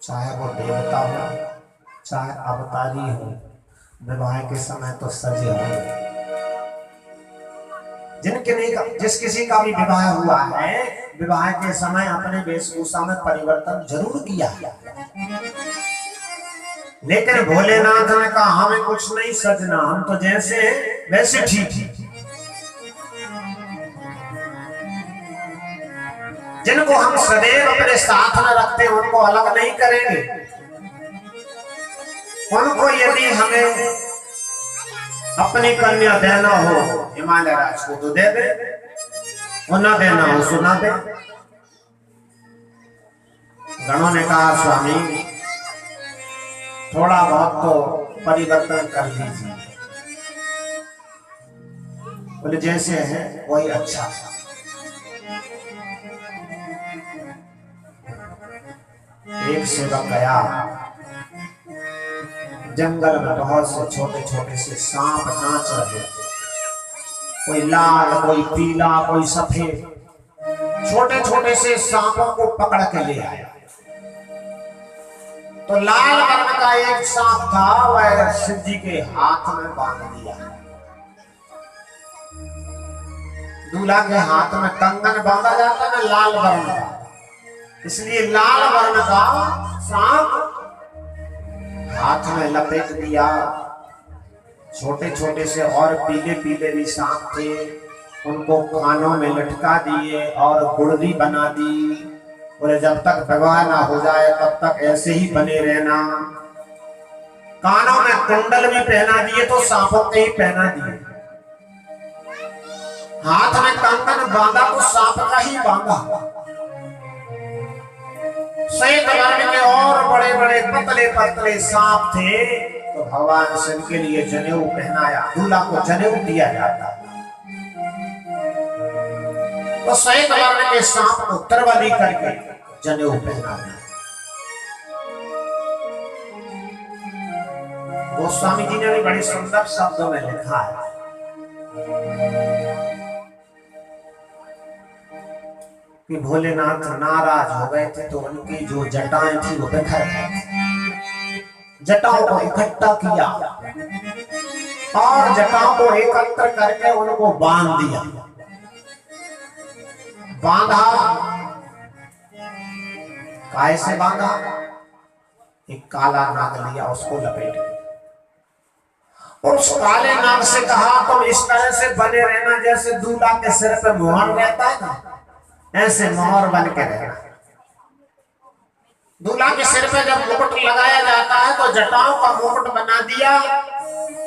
चाहे वो देवता हो चाहे अवतारी हो, विवाह के समय तो सजे होंगे। जिस किसी का भी विवाह हुआ है, विवाह के समय अपने वेशभूषा में परिवर्तन जरूर किया है। लेकिन भोलेनाथ ने कहा हमें कुछ नहीं सजना, हम तो जैसे वैसे ठीक। जिनको हम सदैव अपने साथ में रखते हैं उनको अलग नहीं करेंगे। उनको यदि हमें अपनी कन्या देना हो हिमालय राज को तो दे दे, और ना देना हो सुना दे। गणों ने कहा स्वामी थोड़ा बहुत तो परिवर्तन कर लीजिए। बोले जैसे है वही अच्छा। एक सेवक गया, जंगल में बहुत से छोटे छोटे से सांप नाच रहे थे, कोई लाल कोई पीला कोई सफेद, छोटे छोटे से सांपों को पकड़ के ले आया। तो लाल वर्ण का एक सांप था, वह शिव जी के हाथ में बांध दिया। दूल्हा के हाथ में कंगन बांधा जाता है लाल वर्ण का, इसलिए लाल वर्ण का सांप हाथ में लपेट दिया। छोटे छोटे से और पीले पीले भी सांप थे, उनको कानों में लटका दिए और गुड़दी बना दी। बोले जब तक विवाह ना हो जाए तब तक ऐसे ही बने रहना। कानों में कुंडल भी पहना दिए तो सांपों के ही पहना दिए। हाथ में कंगन बांधा तो सांप का ही बांधा। सही वर्ण के और बड़े बड़े पतले पतले सांप थे, तो भगवान शिव के लिए जनेऊ पहनाया। दूल्हा को जनेऊ दिया जाता है, तो सही वर्ण के सांप को तरवाली करके जनेऊ पहना दिया। गोस्वामी जी ने भी बड़े सुंदर शब्दों में लिखा है कि भोलेनाथ नाराज हो गए थे तो उनकी जो जटाएं थी वो बिखर गई थी। जटाओं को इकट्ठा किया और जटाओं को एकत्र करके उनको बांध दिया। बांधा, काहे से बांधा? एक काला नाग लिया, उसको लपेट और उस काले नाग से कहा तुम इस तरह से बने रहना जैसे दूल्हा के सिर पे मोहर रहता है ना, ऐसे मोहर बन के रहना। दूल्हा के सिर पे जब मुकुट लगाया जाता है तो जटाओं का मुकुट बना दिया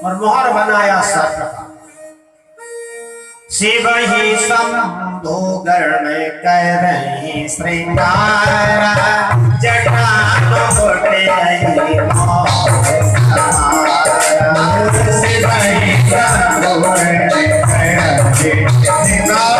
और मोहर बनाया सर का। शिव ही शंभो गण में कर रही श्रृंगार, जटा मुकुटे शिव ही शंभो गण में कर रही श्रृंगार,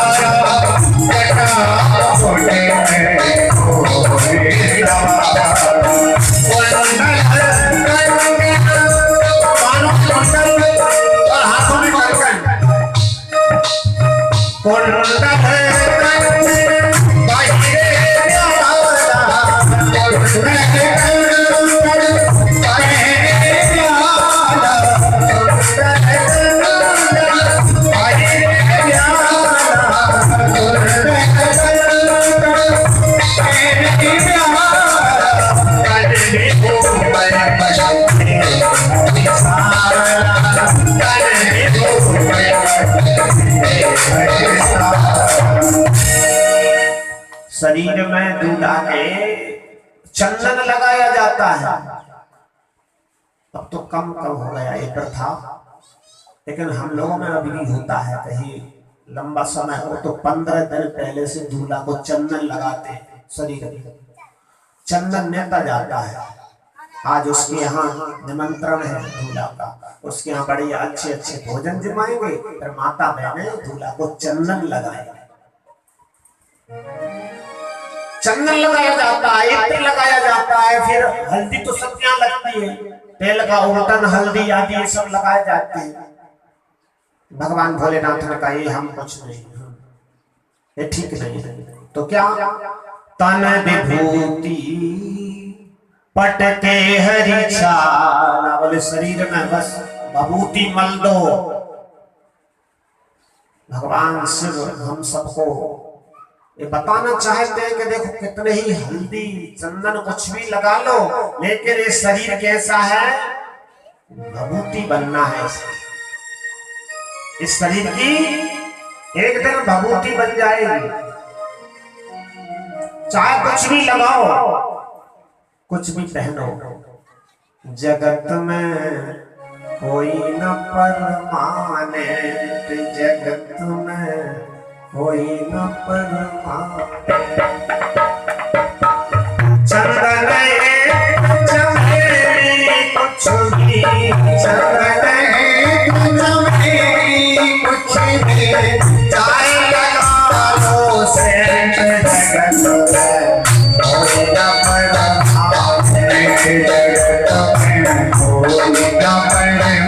शरीर में दूल्हा के चंदन लगाया जाता है। अब तो कम कम हो गया ये प्रथा, लेकिन हम लोगों में अभी भी होता है। कहीं लंबा समय हो तो 15 दिन पहले से दूल्हा को चंदन लगाते हैं। शरीर चंदन नेता जाता है। आज उसके यहाँ निमंत्रण है दूल्हा का, उसके यहाँ बड़े अच्छे अच्छे भोजन जमाएंगे, फिर माता बहने दूल्हा को चंदन लगाएंगे। चंदन लगाया जाता है, इत्र लगाया जाता है, फिर हल्दी तो सब यहाँ लगती है, तेल का उल्टन हल्दी आदि ये सब लगाए जाते हैं। भगवान भोलेनाथ ने कहा ये हम कुछ नहीं, ये ठीक नहीं है। तो क्या? तन विभूति पटके हरी छाला, बोले शरीर में बस भभूति मल दो। भगवान शिव हम सबको ये बताना चाहते हैं कि देखो कितने ही हल्दी चंदन कुछ भी लगा लो, लेकिन ये शरीर कैसा है, भभूति बनना है। इस शरीर की एक दिन भभूति बन जाएगी। चाहे कुछ भी लगाओ, कुछ भी पहनो, जगत में कोई न परमानेंट, जगत में कोई न परमानेंट। चंदन चमेली कुछ भी, चंदन चमेली कुछ भी, चाहे लगा लो सेंट, जगत में कोई न परमानेंट, जगत में कोई न परमानेंट।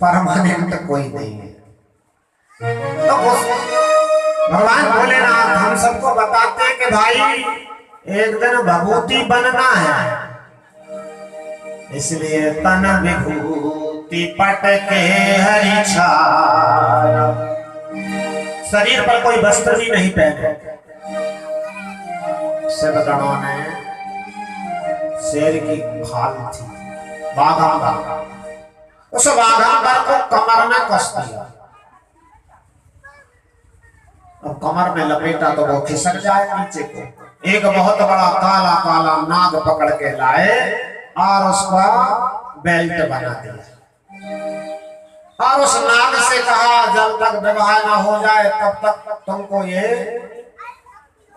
परमानेंट कोई नहीं है। तो भगवान भोलेनाथ हम सबको बताते हैं कि भाई एक दिन भभूति बनना है, इसलिए तन विभूति पटके हरी छाला। शरीर पर कोई वस्त्र भी नहीं पहने। शिवगणों ने शेर की खाल थी, बाघा, उस बाघांबर को कमर में कस दिया। अब कमर में लपेटा तो वो खिसक जाए नीचे को। एक बहुत बड़ा काला काला नाग पकड़ के लाए और उसका बेल्ट बना दिया और उस नाग से कहा जब तक विवाह ना हो जाए तब तक तुमको ये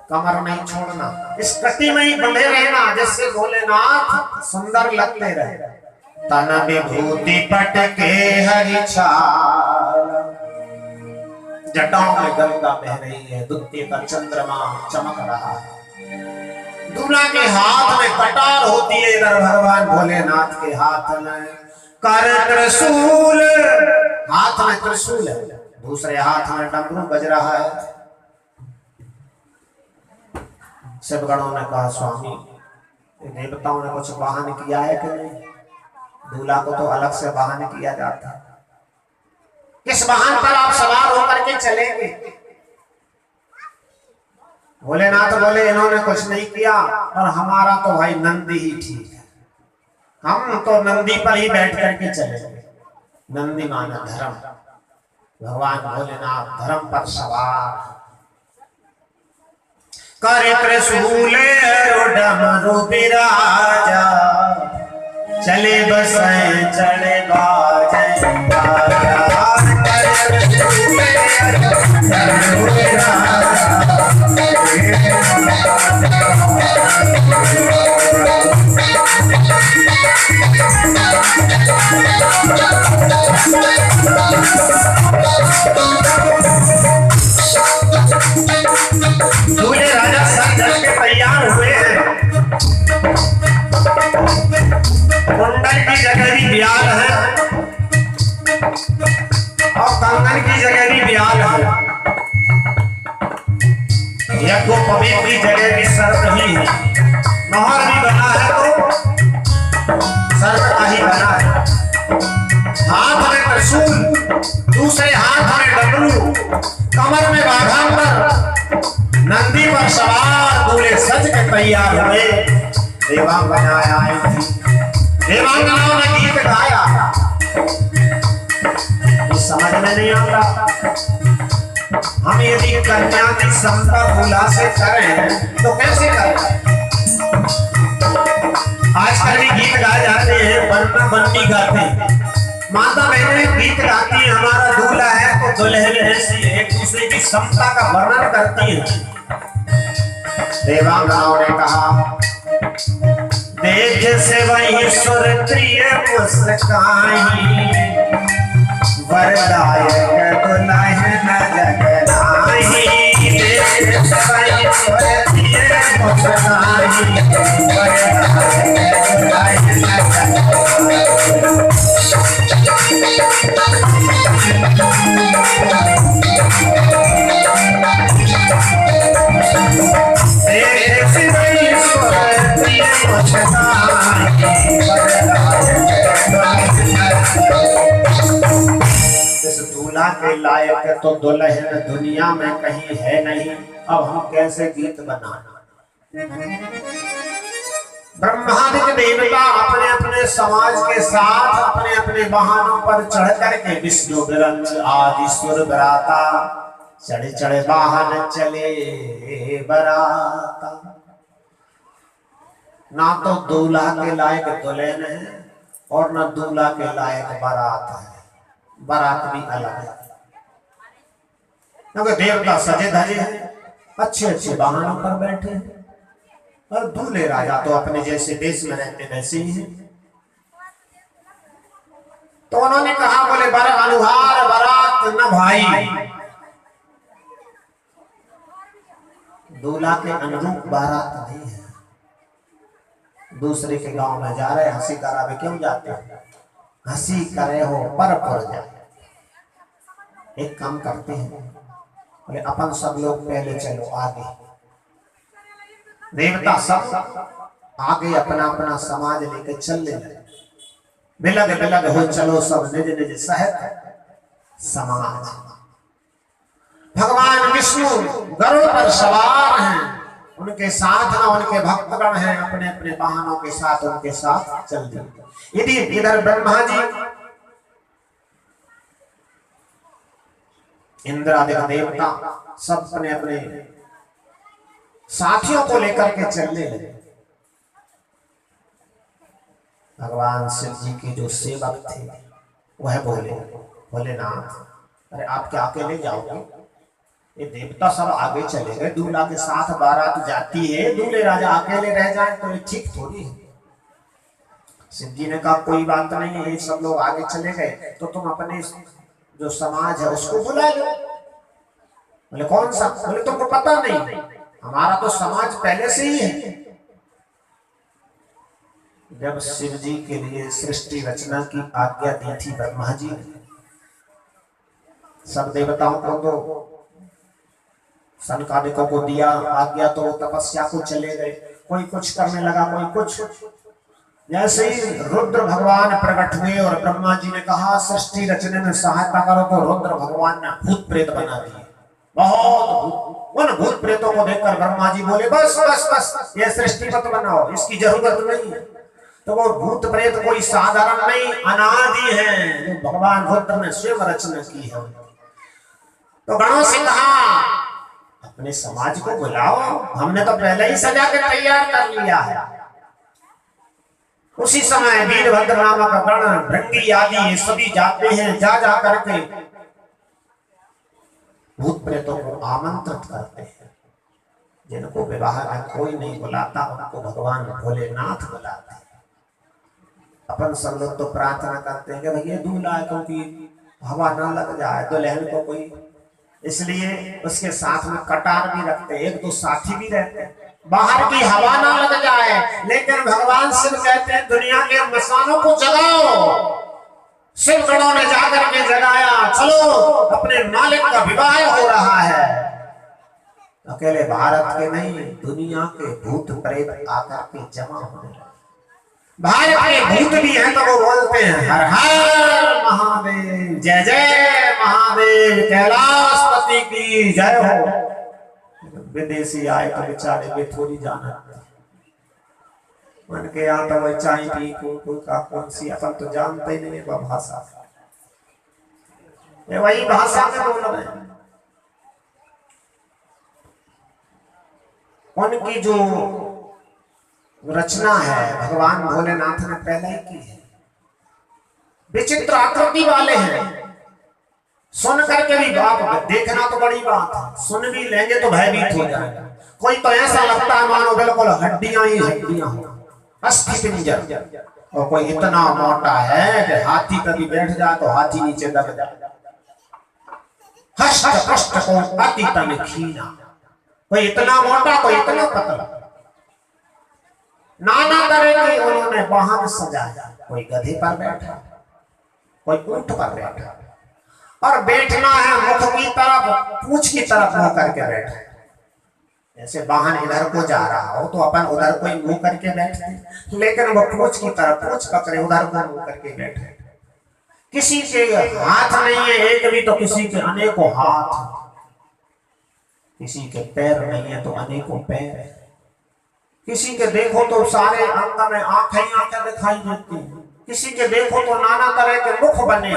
कमर नहीं छोड़ना, इस कटी में ही बंधे रहना, जिससे भोलेनाथ सुंदर लगते रहे। तन विभूति पटके हरी छाला, जटाओं में गंगा बह रही है, दुत्ते का चंद्रमा चमक रहा है। दूल्हा के हाथ में कटार होती है, इधर भगवान भोलेनाथ के हाथ में कर त्रिशूल, हाथ में त्रिशूल है, दूसरे हाथ में डमरू बज रहा है। शिवगणों ने कहा स्वामी देवताओं ने कुछ वाहन किया है कि नहीं? दूल्हा को तो अलग से वाहन किया जाता है। किस वाहन पर आप सवार होकर के चलेंगे? भोलेनाथ बोले इन्होंने कुछ नहीं किया, और हमारा तो भाई नंदी ही ठीक है, हम तो नंदी पर ही बैठ करके चलेंगे। नंदी माना धर्म, भगवान भोलेनाथ धर्म पर सवार। करे त्रिशूले डमरू बिराजा, चले बसें चले बाजे बाजा। दूल्हे राजा सब जल के तैयार हुए हैं। कुंडल की जगह भी ब्याल है और कंगन की जगह भी ब्याल है, यज्ञोपवीत की जगह भी शर्त ही है। मोहर भी बना है तो शर्त का ही बना है। हाथ में त्रिशूल, दूसरे हाथ में डमरू, कमर में बाघांबर, नंदी पर सवार दूल्हे सज के तैयार हुए। देवांगनाएं आई थी, देवांगनाओं ने गीत गाया। समझ में नहीं आता, हम यदि कन्या की समता भूला से करें तो कैसे करें? आजकल भी गीत गाए जाते हैं, बनना बननी गाते हैं, माता बहनें गीत गाती हैं, हमारा दूल्हा है तो दुल्हन ऐसी एक दूसरे की समता का वर्णन करती है। देवांगनाओं ने कहा, देख से वही सुर प्रिय मुस्काई, वरदायक दुल्हन जगनाई। देख से वही सुर प्रिय मुस्काई, वरदायक दुल्हन जगनाई। इस दूल्हा के लायक तो दुल्हन दुनिया में कहीं है नहीं। अब हम कैसे गीत बनाना? ब्रह्मादिक देवता अपने अपने समाज के साथ अपने अपने वाहनों पर चढ़ करके विष्णु विरंज आदि सुर बराता चढ़े चढ़े वाहन चले बराता। ना तो दूल्हा के लायक दुल्हन है और ना दूल्हा के लायक बारात है। बारात भी अलग है, क्योंकि देवता सजे धजे हैं, अच्छे अच्छे वाहनों पर बैठे हैं, और दूल्हे राजा तो अपने जैसे देश में रहते वैसे ही हैं। तो उन्होंने कहा, बोले बर अनुहार बारात न भाई। दूल्हा के अनुरूप बारात नहीं है। दूसरे के गांव में जा रहे, हंसी करावे क्यों जाते हो? हंसी करे हो पर पड़ जाए। एक काम करते हैं, बोले अपन सब लोग पहले चलो आगे। देवता सब आगे अपना अपना समाज लेके चल ले, बिलग बिलग हो चलो सब निज निज सहत समाज। भगवान विष्णु गरुड़ पर सवार हैं, उनके साथ ना उनके भक्तगण हैं, अपने अपने वाहनों के साथ उनके साथ चल दिए। यदि इधर ब्रह्मा जी इंद्र आदि देवता सब अपने अपने साथियों को लेकर के चलने लगे। भगवान शिव जी के जो सेवक थे वह बोले, भोलेनाथ अरे आप क्या अकेले जाओगे? ये देवता सब आगे चले गए, दूल्हा के साथ बारात जाती है, दूल्हे राजा अकेले रह जाए तो ये ठीक थोड़ी है। शिव जी ने कहा कोई बात नहीं है, ये सब लोग आगे चले गए तो तुम अपने जो समाज है उसको बुला लो। बोले कौन सा? बोले तुमको पता नहीं, हमारा तो समाज पहले से ही है। जब शिव जी के लिए सृष्टि रचना की आज्ञा दी थी ब्रह्मा जी ने, सब देवताओं को तो सनकादिकों को दिया आज्ञा, तो तपस्या को चले गए, कोई कुछ करने लगा, कोई कुछ। जैसे ही रुद्र भगवान प्रकट हुए और ब्रह्मा जी ने कहा सृष्टि रचने में सहायता करो, तो रुद्र भगवान ने भूत प्रेत बना दिए, बहुत भूत। उन भूत प्रेतों को देखकर ब्रह्मा जी बोले बस बस बस, ये सृष्टि मत बनाओ, इसकी जरूरत नहीं है। तो वो भूत प्रेत कोई साधारण नहीं, अनादि है, जो भगवान रुद्र ने स्वयं रचना की है। तो गणों से कहा अपने समाज को बुलाओ, हमने तो पहले ही सजा के तैयार कर लिया है। उसी समय वीरभद्र नामक गण भृंगी आदि ये सभी जाते हैं, जा जा करके भूत प्रेतों को आमंत्रित करते हैं। जिनको विवाह में कोई नहीं बुलाता उनको भगवान भोलेनाथ बुलाते हैं। अपन सब लोग तो प्रार्थना करते हैं कि भैया दूल्हा है, क्योंकि हवा ना लग जाए दुल्हन को कोई, इसलिए उसके साथ में कटार भी रखते हैं, एक दो साथी भी रहते हैं, बाहर की हवा ना लग जाए। लेकिन भगवान शिव कहते हैं दुनिया के मसानों को जगाओ। शिव गणों ने जाकर के जगाया, चलो अपने मालिक का विवाह हो रहा है। अकेले भारत के नहीं, दुनिया के भूत प्रेत आकर के जमा होने लगे। भारत के भूत भी हैं तो वो बोलते हैं हर हर महादेव, जय जय महादेव, कैलाशपति की जय हो। विदेशी आए तो बेचारे वे थोड़ी जाना, उनके यहाँ तो वही चाय पी कोई का कौन सी, अपन तो जानते ही नहीं वह भाषा, ये वही भाषा में बोल रहे हैं। उनकी जो रचना है भगवान भोलेनाथ ने पहले ही की है। विचित्र आकृति वाले हैं, सुन करके भी बात देखना तो बड़ी बात है, सुन भी लेंगे तो भयभीत हो जाएगा। कोई तो ऐसा लगता है मानो बिल्कुल हड्डियां ही हड्डियां हो, अस्थि पिंजर, और कोई इतना मोटा है कि हाथी कभी बैठ जाए तो हाथी नीचे दब जाए। हष्ट कष्ट को अति तन खीना, कोई इतना मोटा कोई इतना पतला, नाना तरह की उन्होंने वाहन सजाया। कोई गधे पर बैठा, कोई ऊंट पर बैठा, और बैठना है मुख की तरफ, पूंछ की तरफ मुंह करके बैठा। जैसे वाहन इधर को जा रहा हो तो अपन उधर को मुंह करके बैठे, लेकिन वो पूंछ की तरफ पूंछ पकड़े उधर को मुंह करके बैठे। किसी के हाथ नहीं है एक भी तो किसी के अनेकों हाथ, किसी के पैर नहीं है तो अनेकों पैर, किसी के देखो तो सारे अंग में आंखें ही आंखें दिखाई देती, किसी के देखो तो नाना तरह के मुख बने।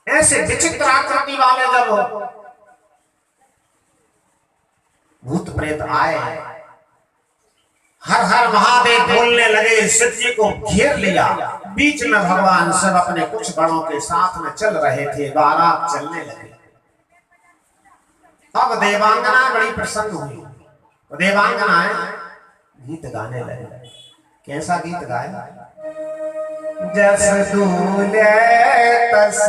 ऐसे विचित्र आकृति वाले जब भूत प्रेत आए, हर हर महादेव बोलने लगे, शिव जी को घेर लिया। बीच में भगवान सब अपने कुछ बड़ों के साथ में चल रहे थे, बारात चलने लगे। अब देवांगना बड़ी प्रसन्न हुई, देवांगनाएं गीत गाने लगे। कैसा गीत गाया? जस दूल्हे तस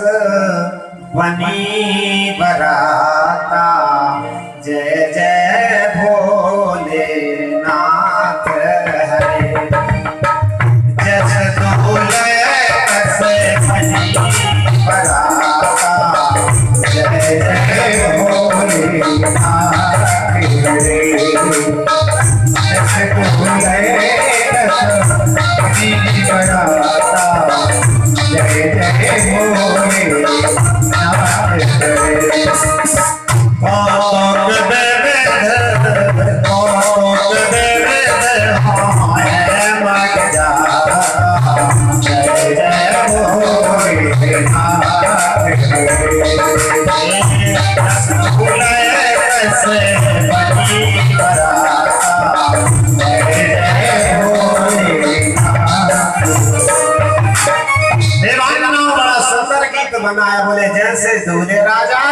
बनी बराता, जय जय भोलेनाथ हरे। जस दूल्हे तस बनी बराता, जय जय भोलेनाथ हरे। जस दूल्हे तस बनी बराता, जय जय भोलेनाथ हरे। बनाया, बोले जैसे दूल्हे राजा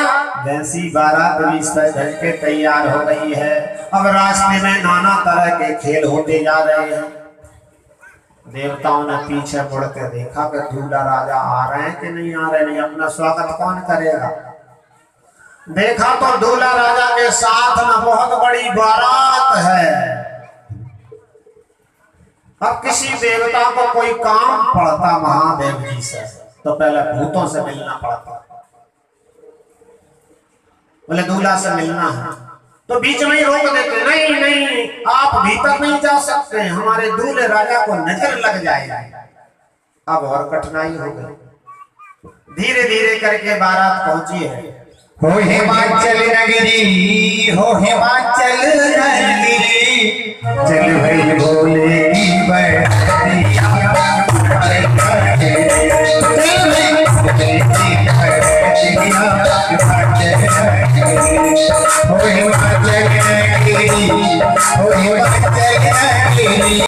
वैसी बारात भी सज के तैयार हो गई है। अब रास्ते में नाना तरह के खेल होते जा रहे हैं। देवताओं ने पीछे मुड़ के देखा कि दूल्हा राजा आ रहे हैं कि नहीं आ रहे, नहीं अपना स्वागत कौन करेगा। देखा तो दूल्हा राजा के साथ में बहुत बड़ी बारात है। अब किसी देवता को कोई काम पड़ता महादेव जी से तो पहले भूतों से मिलना पड़ता, बोले दूल्हा से मिलना है तो बीच में ही रोक देते, नहीं नहीं आप भीतर नहीं जा सकते, हमारे दूल्हे राजा को नजर लग जाएगा। अब और कठिनाई हो गई। धीरे धीरे करके बारात पहुंची है। हो हिमाचल नगरी, हो हिमाचल नगरी, चल भाई भोले हो हिमाचल नगरी, हो हिमाचल नगरी।